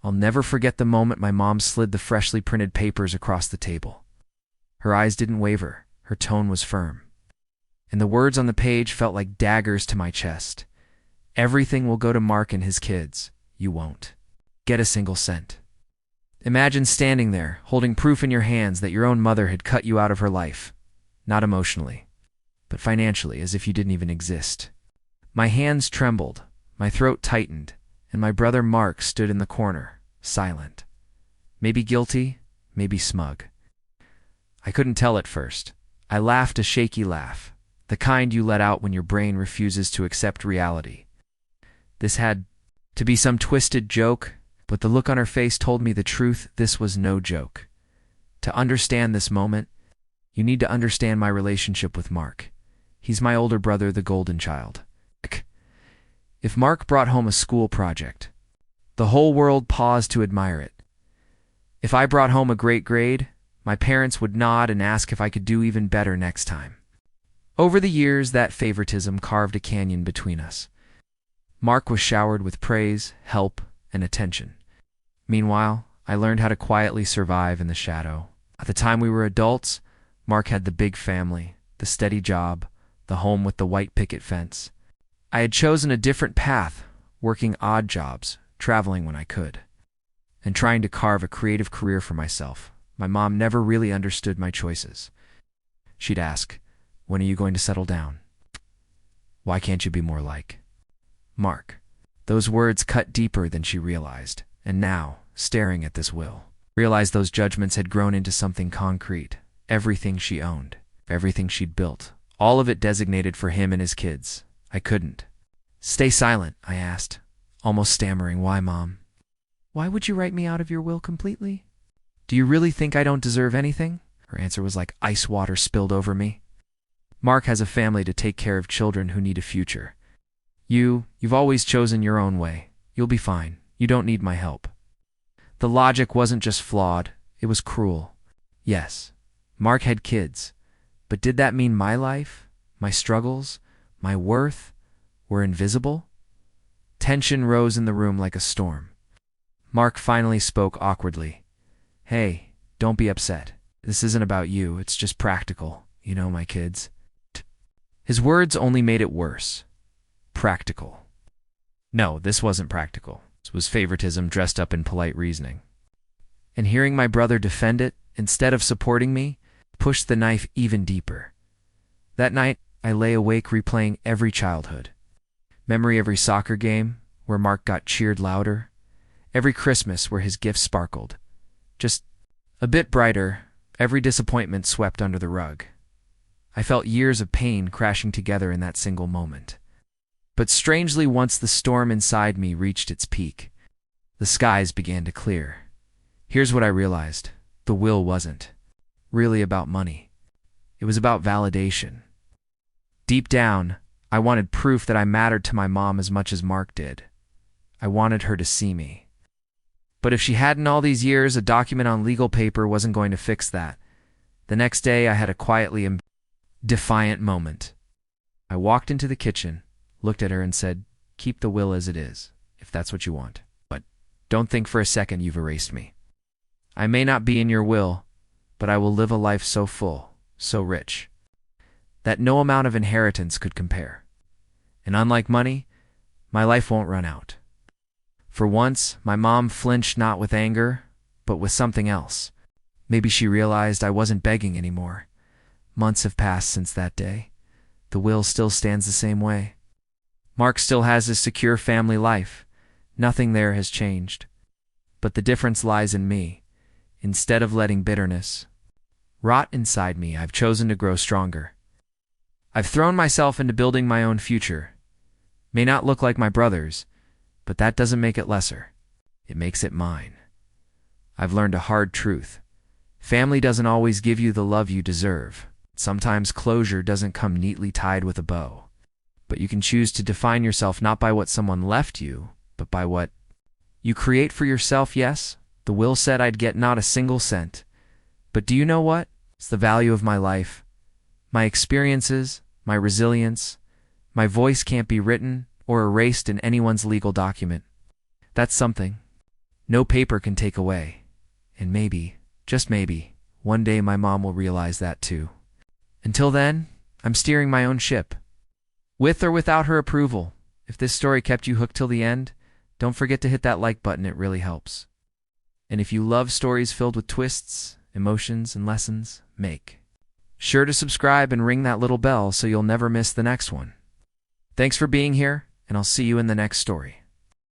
I'll never forget the moment my mom slid the freshly printed papers across the table. Her eyes didn't waver, her tone was firm. And the words on the page felt like daggers to my chest. Everything will go to Mark and his kids. You won't get a single cent. Imagine standing there, holding proof in your hands that your own mother had cut you out of her life. Not emotionally, but financially, as if you didn't even exist. My hands trembled, my throat tightened, and my brother Mark stood in the corner, silent. Maybe guilty, maybe smug. I couldn't tell at first. I laughed a shaky laugh, the kind you let out when your brain refuses to accept reality. This had to be some twisted joke, but the look on her face told me the truth. This was no joke. To understand this moment, you need to understand my relationship with Mark. He's my older brother, the golden child. If Mark brought home a school project, the whole world paused to admire it. If I brought home a great grade, my parents would nod and ask if I could do even better next time. Over the years, that favoritism carved a canyon between us. Mark was showered with praise, help, and attention. Meanwhile, I learned how to quietly survive in the shadow. At the time we were adults, Mark had the big family, the steady job, the home with the white picket fence. I had chosen a different path, working odd jobs, traveling when I could, and trying to carve a creative career for myself. My mom never really understood my choices. She'd ask, "When are you going to settle down? Why can't you be more like Mark?" Those words cut deeper than she realized, and now, staring at this will, realized those judgments had grown into something concrete. Everything she owned, everything she'd built, all of it designated for him and his kids. I couldn't. "Stay silent," I asked, almost stammering. "Why, Mom? Why would you write me out of your will completely? Do you really think I don't deserve anything?" Her answer was like ice water spilled over me. "Mark has a family to take care of, children who need a future. You've always chosen your own way. You'll be fine. You don't need my help." The logic wasn't just flawed, it was cruel. Yes, Mark had kids, but did that mean my life, my struggles, my worth were invisible? Tension rose in the room like a storm. Mark finally spoke awkwardly. "Hey, don't be upset. This isn't about you, it's just practical. You know my kids." His words only made it worse. Practical. No, this wasn't practical. This was favoritism dressed up in polite reasoning. And hearing my brother defend it, instead of supporting me, pushed the knife even deeper. That night, I lay awake replaying every childhood. Every soccer game where Mark got cheered louder. Every Christmas where his gifts sparkled. Just a bit brighter, every disappointment swept under the rug. I felt years of pain crashing together in that single moment. But strangely, once the storm inside me reached its peak, the skies began to clear. Here's what I realized. The will wasn't really about money. It was about validation. Deep down, I wanted proof that I mattered to my mom as much as Mark did. I wanted her to see me. But if she hadn't all these years, a document on legal paper wasn't going to fix that. The next day, I had a quietly defiant moment. I walked into the kitchen, looked at her and said, "Keep the will as it is, if that's what you want. But don't think for a second you've erased me. I may not be in your will, but I will live a life so full, so rich, that no amount of inheritance could compare. And unlike money, my life won't run out." For once, my mom flinched not with anger, but with something else. Maybe she realized I wasn't begging anymore. Months have passed since that day. The will still stands the same way. Mark still has his secure family life. Nothing there has changed. But the difference lies in me. Instead of letting bitterness rot inside me, I've chosen to grow stronger. I've thrown myself into building my own future. May not look like my brother's, but that doesn't make it lesser. It makes it mine. I've learned a hard truth. Family doesn't always give you the love you deserve. Sometimes closure doesn't come neatly tied with a bow. But you can choose to define yourself not by what someone left you, but by what you create for yourself. Yes, the will said I'd get not a single cent. But do you know what? It's the value of my life. My experiences, my resilience, my voice can't be written or erased in anyone's legal document. That's something. no paper can take away. And maybe, just maybe, one day my mom will realize that too. Until then, I'm steering my own ship. With or without her approval, if this story kept you hooked till the end, don't forget to hit that like button, it really helps. And if you love stories filled with twists, emotions, and lessons, make sure to subscribe and ring that little bell so you'll never miss the next one. Thanks for being here, and I'll see you in the next story.